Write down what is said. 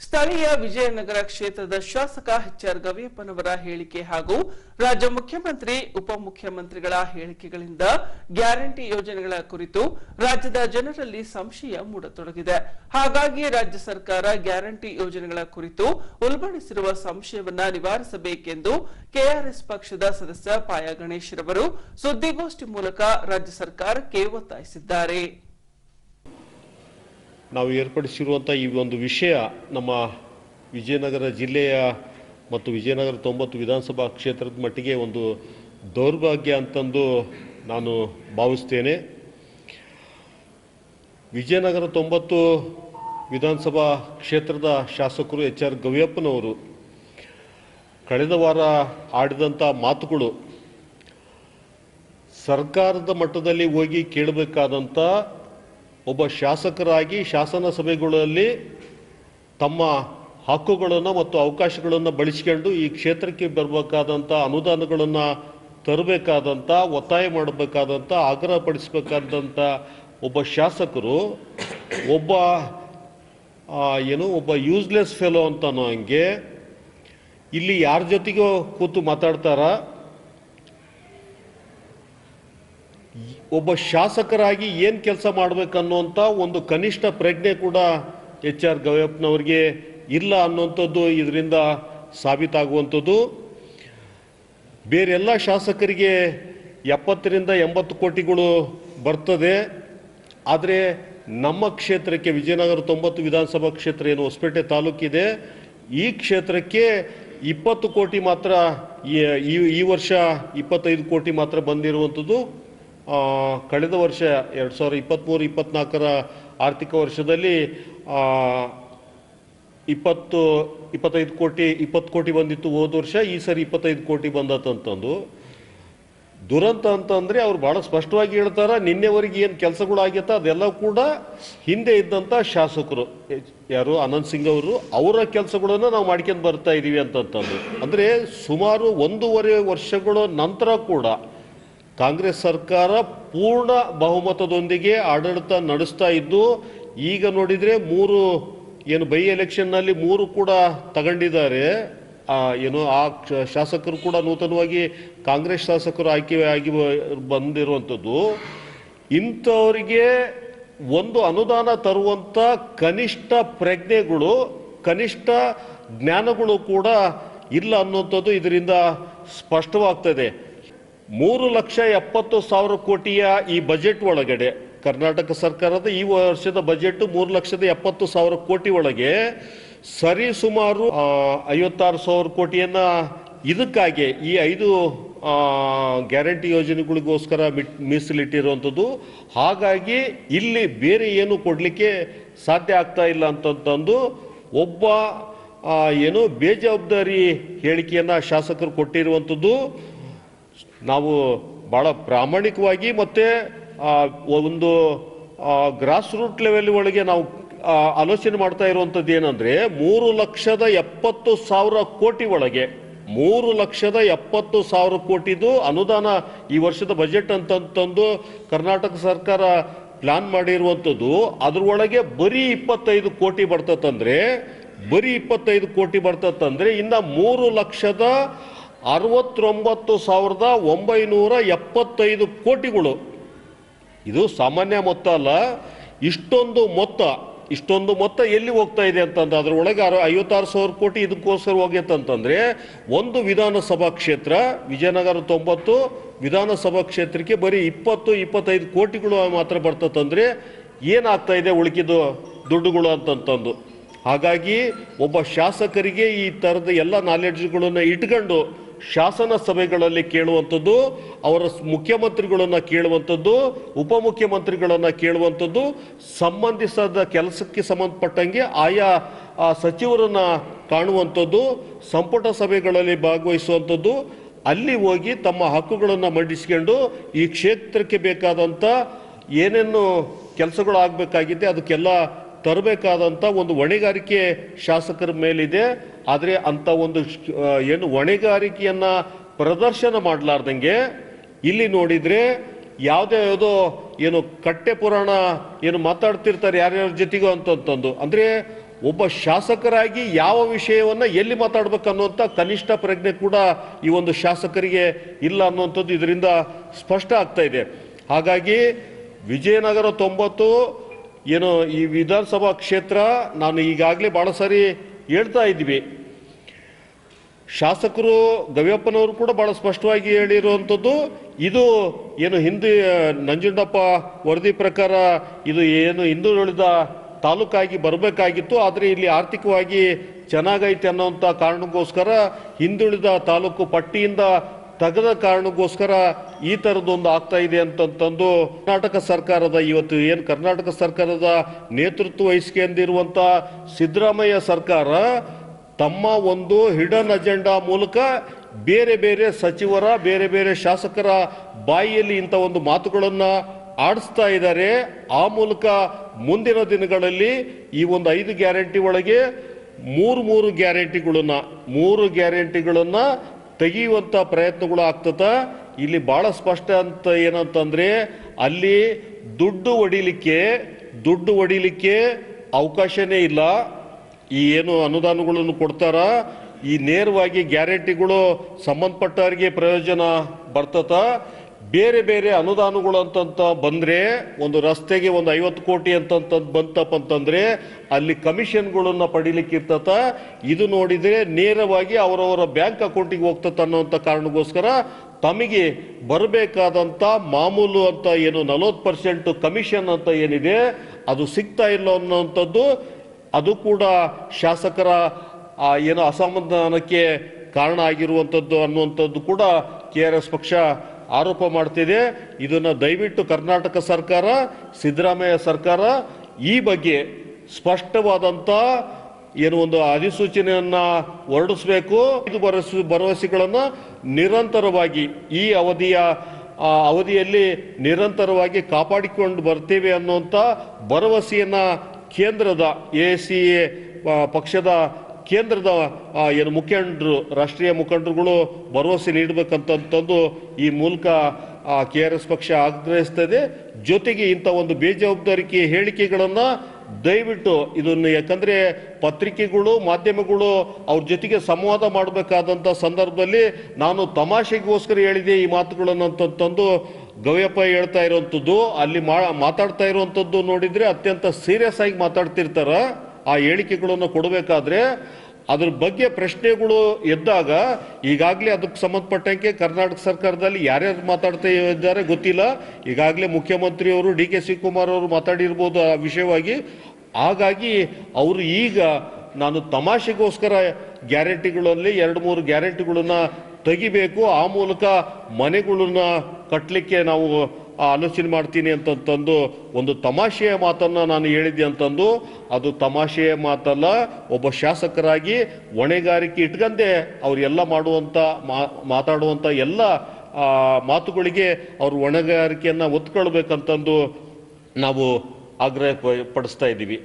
ಸ್ಥಳೀಯ ವಿಜಯನಗರ ಕ್ಷೇತ್ರದ ಶಾಸಕ ಎಚ್.ಆರ್. ಗವಿಯಪ್ಪನವರ ಹೇಳಿಕೆ ಹಾಗೂ ರಾಜ್ಯ ಮುಖ್ಯಮಂತ್ರಿ ಉಪಮುಖ್ಯಮಂತ್ರಿಗಳ ಹೇಳಿಕೆಗಳಿಂದ ಗ್ಯಾರಂಟಿ ಯೋಜನೆಗಳ ಕುರಿತು ರಾಜ್ಯದ ಜನರಲ್ಲಿ ಸಂಶಯ ಮೂಡತೊಡಗಿದೆ. ಹಾಗಾಗಿ ರಾಜ್ಯ ಸರ್ಕಾರ ಗ್ಯಾರಂಟಿ ಯೋಜನೆಗಳ ಕುರಿತು ಉಲ್ಬಣಿಸಿರುವ ಸಂಶಯವನ್ನ ನಿವಾರಿಸಬೇಕೆಂದು ಕೆಆರ್ಎಸ್ ಪಕ್ಷದ ಸದಸ್ಯ ಪಾಯ ಗಣೇಶ್ ರವರು ಸುದ್ದಿಗೋಷ್ಠಿ ಮೂಲಕ ರಾಜ್ಯ ಸರ್ಕಾರಕ್ಕೆ ಒತ್ತಾಯಿಸಿದ್ದಾರೆ. ನಾವು ಏರ್ಪಡಿಸಿರುವಂಥ ಈ ಒಂದು ವಿಷಯ ನಮ್ಮ ವಿಜಯನಗರ ಜಿಲ್ಲೆಯ ಮತ್ತು ವಿಜಯನಗರ 90 ವಿಧಾನಸಭಾ ಕ್ಷೇತ್ರದ ಮಟ್ಟಿಗೆ ಒಂದು ದೌರ್ಭಾಗ್ಯ ಅಂತಂದು ನಾನು ಭಾವಿಸ್ತೇನೆ. ವಿಜಯನಗರ 90 ವಿಧಾನಸಭಾ ಕ್ಷೇತ್ರದ ಶಾಸಕರು ಎಚ್.ಆರ್. ಗವಿಯಪ್ಪನವರು ಕಳೆದ ವಾರ ಆಡಿದಂಥ ಮಾತುಗಳು ಸರ್ಕಾರದ ಮಟ್ಟದಲ್ಲಿ ಹೋಗಿ ಕೇಳಬೇಕಾದಂಥ ಒಬ್ಬ ಶಾಸಕರಾಗಿ ಶಾಸನ ಸಭೆಗಳಲ್ಲಿ ತಮ್ಮ ಹಕ್ಕುಗಳನ್ನು ಮತ್ತು ಅವಕಾಶಗಳನ್ನು ಬಳಸಿಕೊಂಡು ಈ ಕ್ಷೇತ್ರಕ್ಕೆ ಬರಬೇಕಾದಂಥ ಅನುದಾನಗಳನ್ನು ತರಬೇಕಾದಂಥ ಒತ್ತಾಯ ಮಾಡಬೇಕಾದಂಥ ಆಗ್ರಹಪಡಿಸಬೇಕಾದಂಥ ಒಬ್ಬ ಶಾಸಕರು ಒಬ್ಬ ಯೂಸ್ಲೆಸ್ ಫೆಲೋ ಅಂತನೋ ಹಂಗೆ ಇಲ್ಲಿ ಯಾರ ಜೊತೆಗೋ ಕೂತು ಮಾತಾಡ್ತಾರ. ಒಬ್ಬ ಶಾಸಕರಾಗಿ ಏನು ಕೆಲಸ ಮಾಡಬೇಕನ್ನುವಂಥ ಒಂದು ಕನಿಷ್ಠ ಪ್ರಜ್ಞೆ ಕೂಡ ಎಚ್.ಆರ್. ಗವಿಯಪ್ಪನವ್ರಿಗೆ ಇಲ್ಲ ಅನ್ನುವಂಥದ್ದು ಇದರಿಂದ ಸಾಬೀತಾಗುವಂಥದ್ದು. ಬೇರೆಲ್ಲ ಶಾಸಕರಿಗೆ 70ರಿಂದ 80 ಕೋಟಿಗಳು ಬರ್ತದೆ. ಆದರೆ ನಮ್ಮ ಕ್ಷೇತ್ರಕ್ಕೆ ವಿಜಯನಗರ 90 ವಿಧಾನಸಭಾ ಕ್ಷೇತ್ರ ಏನು ಹೊಸಪೇಟೆ ತಾಲೂಕಿದೆ, ಈ ಕ್ಷೇತ್ರಕ್ಕೆ 20 ಕೋಟಿ ಮಾತ್ರ, ಈ ವರ್ಷ 25 ಕೋಟಿ ಮಾತ್ರ ಬಂದಿರುವಂಥದ್ದು. ಕಳೆದ ವರ್ಷ 2023-24 ಆರ್ಥಿಕ ವರ್ಷದಲ್ಲಿ 20 ಕೋಟಿ ಬಂದಿತ್ತು ಹೋದ ವರ್ಷ. ಈ ಸರಿ 25 ಕೋಟಿ ಬಂದತ್ತಂತಂದು ದುರಂತ ಅಂತಂದರೆ ಅವ್ರು ಭಾಳ ಸ್ಪಷ್ಟವಾಗಿ ಹೇಳ್ತಾರೆ. ನಿನ್ನೆವರೆಗೆ ಏನು ಕೆಲಸಗಳಾಗ್ಯತ ಅದೆಲ್ಲ ಕೂಡ ಹಿಂದೆ ಇದ್ದಂಥ ಶಾಸಕರು ಯಾರು ಅನಂತ್ ಸಿಂಗ್ ಅವರು ಅವರ ಕೆಲಸಗಳನ್ನು ನಾವು ಮಾಡ್ಕೊಂಡು ಬರ್ತಾ ಇದ್ದೀವಿ ಅಂತಂದು. ಅಂದರೆ ಸುಮಾರು 1.5 ವರ್ಷಗಳ ನಂತರ ಕೂಡ ಕಾಂಗ್ರೆಸ್ ಸರ್ಕಾರ ಪೂರ್ಣ ಬಹುಮತದೊಂದಿಗೆ ಆಡಳಿತ ನಡೆಸ್ತಾ ಇದ್ದು, ಈಗ ನೋಡಿದರೆ 3 ಬೈ ಎಲೆಕ್ಷನ್ನಲ್ಲಿ 3 ಕೂಡ ತಗೊಂಡಿದ್ದಾರೆ. ಆ ಶಾಸಕರು ಕೂಡ ನೂತನವಾಗಿ ಕಾಂಗ್ರೆಸ್ ಶಾಸಕರು ಆಗಿ ಬಂದಿರುವಂಥದ್ದು. ಇಂಥವರಿಗೆ ಒಂದು ಅನುದಾನ ತರುವಂಥ ಕನಿಷ್ಠ ಪ್ರಜ್ಞೆಗಳು, ಕನಿಷ್ಠ ಜ್ಞಾನಗಳು ಕೂಡ ಇಲ್ಲ ಅನ್ನುವಂಥದ್ದು ಇದರಿಂದ ಸ್ಪಷ್ಟವಾಗ್ತದೆ. 3,70,000 ಕೋಟಿಯ ಈ ಬಜೆಟ್ ಒಳಗಡೆ ಕರ್ನಾಟಕ ಸರ್ಕಾರದ ಈ ವರ್ಷದ ಬಜೆಟ್ 3,70,000 ಕೋಟಿ ಒಳಗೆ ಸರಿ ಸುಮಾರು 56,000 ಕೋಟಿಯನ್ನ ಇದಕ್ಕಾಗಿ ಈ 5 ಗ್ಯಾರಂಟಿ ಯೋಜನೆಗಳಿಗೋಸ್ಕರ ಮೀಸಲಿಟ್ಟಿರುವಂಥದ್ದು. ಹಾಗಾಗಿ ಇಲ್ಲಿ ಬೇರೆ ಏನು ಕೊಡಲಿಕ್ಕೆ ಸಾಧ್ಯ ಆಗ್ತಾ ಇಲ್ಲ ಅಂತಂದು ಒಬ್ಬ ಬೇಜವಾಬ್ದಾರಿ ಹೇಳಿಕೆಯನ್ನು ಶಾಸಕರು ಕೊಟ್ಟಿರುವಂಥದ್ದು. ನಾವು ಭಾಳ ಪ್ರಾಮಾಣಿಕವಾಗಿ ಮತ್ತು ಒಂದು ಗ್ರಾಸ್ ರೂಟ್ ಲೆವೆಲ್ ಒಳಗೆ ನಾವು ಆಲೋಚನೆ ಮಾಡ್ತಾ ಇರುವಂಥದ್ದು ಏನಂದರೆ 3,70,000 ಕೋಟಿ ಒಳಗೆ 3,70,000 ಕೋಟಿದು ಅನುದಾನ ಈ ವರ್ಷದ ಬಜೆಟ್ ಅಂತಂದು ಕರ್ನಾಟಕ ಸರ್ಕಾರ ಪ್ಲಾನ್ ಮಾಡಿರುವಂಥದ್ದು. ಅದ್ರೊಳಗೆ ಬರೀ 25 ಕೋಟಿ ಬರ್ತದಂದ್ರೆ ಇನ್ನು 3,69,975 ಕೋಟಿಗಳು. ಇದು ಸಾಮಾನ್ಯ ಮೊತ್ತ ಅಲ್ಲ. ಇಷ್ಟೊಂದು ಮೊತ್ತ ಎಲ್ಲಿ ಹೋಗ್ತಾ ಇದೆ ಅಂತಂದ್ರೆ ಅದರೊಳಗೆ 56,000 ಕೋಟಿ ಇದಕ್ಕೋಸ್ಕರ ಹೋಗ್ಯತ್ತಂತಂದ್ರೆ ಒಂದು ವಿಧಾನಸಭಾ ಕ್ಷೇತ್ರ ವಿಜಯನಗರ 90 ವಿಧಾನಸಭಾ ಕ್ಷೇತ್ರಕ್ಕೆ ಬರೀ 20-25 ಕೋಟಿಗಳು ಮಾತ್ರ ಬರ್ತದಂದ್ರೆ ಏನಾಗ್ತಾ ಇದೆ ಉಳಿಕಿದ್ದು ದುಡ್ಡುಗಳು ಅಂತಂದು. ಹಾಗಾಗಿ ಒಬ್ಬ ಶಾಸಕರಿಗೆ ಈ ಥರದ ಎಲ್ಲ ನಾಲೆಡ್ಜ್ಗಳನ್ನು ಇಟ್ಕೊಂಡು ಶಾಸನ ಸಭೆಗಳಲ್ಲಿ ಕೇಳುವಂಥದ್ದು, ಅವರ ಮುಖ್ಯಮಂತ್ರಿಗಳನ್ನು ಕೇಳುವಂಥದ್ದು, ಉಪಮುಖ್ಯಮಂತ್ರಿಗಳನ್ನು ಕೇಳುವಂಥದ್ದು, ಸಂಬಂಧಿಸಿದ ಕೆಲಸಕ್ಕೆ ಸಂಬಂಧಪಟ್ಟಂಗೆ ಆಯಾ ಸಚಿವರನ್ನು ಕಾಣುವಂಥದ್ದು, ಸಂಪುಟ ಸಭೆಗಳಲ್ಲಿ ಭಾಗವಹಿಸುವಂಥದ್ದು, ಅಲ್ಲಿ ಹೋಗಿ ತಮ್ಮ ಹಕ್ಕುಗಳನ್ನು ಮಂಡಿಸಿಕೊಂಡು ಈ ಕ್ಷೇತ್ರಕ್ಕೆ ಬೇಕಾದಂಥ ಏನೇನು ಕೆಲಸಗಳಾಗಬೇಕಾಗಿದೆ ಅದಕ್ಕೆಲ್ಲ ತರಬೇಕಾದಂಥ ಒಂದು ಹೊಣೆಗಾರಿಕೆ ಶಾಸಕರ ಮೇಲಿದೆ. ಆದರೆ ಅಂಥ ಒಂದು ಹೊಣೆಗಾರಿಕೆಯನ್ನು ಪ್ರದರ್ಶನ ಮಾಡಲಾರ್ದಂಗೆ ಇಲ್ಲಿ ನೋಡಿದರೆ ಯಾವುದೋ ಕಟ್ಟೆ ಪುರಾಣ ಮಾತಾಡ್ತಿರ್ತಾರೆ ಯಾರ್ಯಾರ ಜೊತೆಗೂ ಅಂತಂದು. ಅಂದರೆ ಒಬ್ಬ ಶಾಸಕರಾಗಿ ಯಾವ ವಿಷಯವನ್ನ ಎಲ್ಲಿ ಮಾತಾಡ್ಬೇಕು ಅನ್ನುವಂಥ ಕನಿಷ್ಠ ಪ್ರಜ್ಞೆ ಕೂಡ ಈ ಒಂದು ಶಾಸಕರಿಗೆ ಇಲ್ಲ ಅನ್ನುವಂಥದ್ದು ಇದರಿಂದ ಸ್ಪಷ್ಟ ಆಗ್ತಾ ಇದೆ. ಹಾಗಾಗಿ ವಿಜಯನಗರ 90 ಏನು ಈ ವಿಧಾನಸಭಾ ಕ್ಷೇತ್ರ, ನಾನು ಈಗಾಗಲೇ ಬಹಳ ಸಾರಿ ಹೇಳ್ತಾ ಇದ್ವಿ, ಶಾಸಕರು ಗವಿಯಪ್ಪನವರು ಕೂಡ ಬಹಳ ಸ್ಪಷ್ಟವಾಗಿ ಹೇಳಿರುವಂಥದ್ದು, ಇದು ಏನು ಹಿಂದೆ ನಂಜುಂಡಪ್ಪ ವರದಿ ಪ್ರಕಾರ ಇದು ಏನು ಹಿಂದುಳಿದ ತಾಲೂಕಾಗಿ ಬರಬೇಕಾಗಿತ್ತು, ಆದರೆ ಇಲ್ಲಿ ಆರ್ಥಿಕವಾಗಿ ಚೆನ್ನಾಗೈತೆ ಅನ್ನೋಂಥ ಕಾರಣಕ್ಕೋಸ್ಕರ ಹಿಂದುಳಿದ ತಾಲೂಕು ಪಟ್ಟಿಯಿಂದ ತೆಗೆದ ಕಾರಣಕ್ಕೋಸ್ಕರ ಈ ಥರದ್ದೊಂದು ಆಗ್ತಾ ಇದೆ ಅಂತಂದು ಕರ್ನಾಟಕ ಸರ್ಕಾರದ ಇವತ್ತು ಏನು ಕರ್ನಾಟಕ ಸರ್ಕಾರದ ನೇತೃತ್ವ ವಹಿಸ್ಕೊಂಡಿರುವಂಥ ಸಿದ್ದರಾಮಯ್ಯ ಸರ್ಕಾರ ತಮ್ಮ ಒಂದು ಹಿಡನ್ ಅಜೆಂಡಾ ಮೂಲಕ ಬೇರೆ ಬೇರೆ ಸಚಿವರ ಬೇರೆ ಬೇರೆ ಶಾಸಕರ ಬಾಯಿಯಲ್ಲಿ ಇಂಥ ಒಂದು ಮಾತುಗಳನ್ನು ಆಡಿಸ್ತಾ ಇದ್ದಾರೆ. ಆ ಮೂಲಕ ಮುಂದಿನ ದಿನಗಳಲ್ಲಿ ಈ ಒಂದು 5 ಗ್ಯಾರಂಟಿ ಒಳಗೆ ಮೂರು ಗ್ಯಾರಂಟಿಗಳನ್ನ ತೆಗೆಯುವಂಥ ಪ್ರಯತ್ನಗಳು ಆಗ್ತದ. ಇಲ್ಲಿ ಬಹಳ ಸ್ಪಷ್ಟ ಅಂತ ಏನಂತಂದ್ರೆ ಅಲ್ಲಿ ದುಡ್ಡು ಹೊಡಿಲಿಕ್ಕೆ ಅವಕಾಶನೇ ಇಲ್ಲ. ಈ ಏನು ಅನುದಾನಗಳನ್ನು ಕೊಡ್ತಾರ ಈ ನೇರವಾಗಿ ಗ್ಯಾರಂಟಿಗಳು ಸಂಬಂಧಪಟ್ಟವರಿಗೆ ಪ್ರಯೋಜನ ಬರ್ತದ. ಬೇರೆ ಬೇರೆ ಅನುದಾನಗಳು ಅಂತಂತ ಬಂದ್ರೆ ಒಂದು ರಸ್ತೆಗೆ ಒಂದು 50 ಕೋಟಿ ಅಂತಂತ ಬಂತಪ್ಪ ಅಂತಂದ್ರೆ ಅಲ್ಲಿ ಕಮಿಷನ್ಗಳನ್ನ ಪಡಿಲಿಕ್ಕೆ ಇರ್ತತ. ಇದು ನೋಡಿದ್ರೆ ನೇರವಾಗಿ ಅವರವರ ಬ್ಯಾಂಕ್ ಅಕೌಂಟಿಗೆ ಹೋಗ್ತತ ಅನ್ನೋಂಥ ಕಾರಣಕ್ಕೋಸ್ಕರ ತಮಗೆ ಬರಬೇಕಾದಂಥ ಮಾಮೂಲು ಅಂತ ಏನು 40% ಕಮಿಷನ್ ಅಂತ ಏನಿದೆ ಅದು ಸಿಗ್ತಾ ಇಲ್ಲ ಅನ್ನೋಂಥದ್ದು, ಅದು ಕೂಡ ಶಾಸಕರ ಏನು ಅಸಮಾಧಾನಕ್ಕೆ ಕಾರಣ ಆಗಿರುವಂಥದ್ದು ಅನ್ನುವಂಥದ್ದು ಕೂಡ KRS ಪಕ್ಷ ಆರೋಪ ಮಾಡ್ತಿದೆ. ಇದನ್ನು ದಯವಿಟ್ಟು ಕರ್ನಾಟಕ ಸರ್ಕಾರ, ಸಿದ್ದರಾಮಯ್ಯ ಸರ್ಕಾರ ಈ ಬಗ್ಗೆ ಸ್ಪಷ್ಟವಾದಂಥ ಏನು ಒಂದು ಅಧಿಸೂಚನೆಯನ್ನ ಹೊರಡಿಸಬೇಕು. ಇದು ಭರವಸೆಗಳನ್ನು ನಿರಂತರವಾಗಿ ಈ ಅವಧಿಯಲ್ಲಿ ನಿರಂತರವಾಗಿ ಕಾಪಾಡಿಕೊಂಡು ಬರ್ತೇವೆ ಅನ್ನುವಂಥ ಭರವಸೆಯನ್ನ ಕೇಂದ್ರದ ACA ಪಕ್ಷದ ಕೇಂದ್ರದ ಏನು ಮುಖಂಡರು, ರಾಷ್ಟ್ರೀಯ ಮುಖಂಡರುಗಳು ಭರವಸೆ ನೀಡಬೇಕಂತಂದು ಈ ಮೂಲಕ KRS ಪಕ್ಷ ಆಗ್ರಹಿಸ್ತದೆ. ಜೊತೆಗೆ ಇಂಥ ಒಂದು ಬೇಜವಾಬ್ದಾರಿಕೆ ಹೇಳಿಕೆಗಳನ್ನು ದಯವಿಟ್ಟು ಇದನ್ನು, ಯಾಕಂದ್ರೆ ಪತ್ರಿಕೆಗಳು ಮಾಧ್ಯಮಗಳು ಅವ್ರ ಜೊತೆಗೆ ಸಂವಾದ ಮಾಡಬೇಕಾದಂಥ ಸಂದರ್ಭದಲ್ಲಿ ನಾನು ತಮಾಷೆಗೋಸ್ಕರ ಹೇಳಿದೆ ಈ ಮಾತುಗಳನ್ನು ಅಂತಂದು ಗವಿಯಪ್ಪ ಹೇಳ್ತಾ ಇರುವಂಥದ್ದು, ಅಲ್ಲಿ ಮಾತಾಡ್ತಾ ಇರುವಂಥದ್ದು ನೋಡಿದ್ರೆ ಅತ್ಯಂತ ಸೀರಿಯಸ್ ಆಗಿ ಮಾತಾಡ್ತಿರ್ತಾರ. ಆ ಹೇಳಿಕೆಗಳನ್ನು ಕೊಡಬೇಕಾದ್ರೆ ಅದ್ರ ಬಗ್ಗೆ ಪ್ರಶ್ನೆಗಳು ಎದ್ದಾಗ ಈಗಾಗಲೇ ಅದಕ್ಕೆ ಸಂಬಂಧಪಟ್ಟಂಗೆ ಕರ್ನಾಟಕ ಸರ್ಕಾರದಲ್ಲಿ ಯಾರ್ಯಾರು ಮಾತಾಡ್ತಾ ಇದ್ದಾರೆ ಗೊತ್ತಿಲ್ಲ. ಈಗಾಗಲೇ ಮುಖ್ಯಮಂತ್ರಿಯವರು DK ಶಿವಕುಮಾರ್ ಅವರು ಮಾತಾಡಿರ್ಬೋದು ಆ ವಿಷಯವಾಗಿ. ಹಾಗಾಗಿ ಅವರು ಈಗ ನಾನು ತಮಾಷೆಗೋಸ್ಕರ ಗ್ಯಾರಂಟಿಗಳಲ್ಲಿ 2-3 ಗ್ಯಾರಂಟಿಗಳನ್ನ ತೆಗಿಬೇಕು, ಆ ಮೂಲಕ ಮನೆಗಳನ್ನ ಕಟ್ಟಲಿಕ್ಕೆ ನಾವು ಆಲೋಚನೆ ಮಾಡ್ತೀನಿ ಅಂತಂದು ಒಂದು ತಮಾಷೆಯ ಮಾತನ್ನ ನಾನು ಹೇಳಿದ್ದೆ ಅಂತಂದು, ಅದು ತಮಾಷೆಯ ಮಾತಲ್ಲ. ಒಬ್ಬ ಶಾಸಕರಾಗಿ ಹೊಣೆಗಾರಿಕೆ ಇಟ್ಕಂಡೆ ಅವರೆಲ್ಲ ಮಾತಾಡುವಂಥ ಎಲ್ಲ ಮಾತುಗಳಿಗೆ ಅವ್ರ ಹೊಣೆಗಾರಿಕೆಯನ್ನು ಒತ್ಕೊಳ್ಬೇಕಂತಂದು ನಾವು ಆಗ್ರಹ ಪಡಿಸ್ತಾ ಇದ್ದೀವಿ.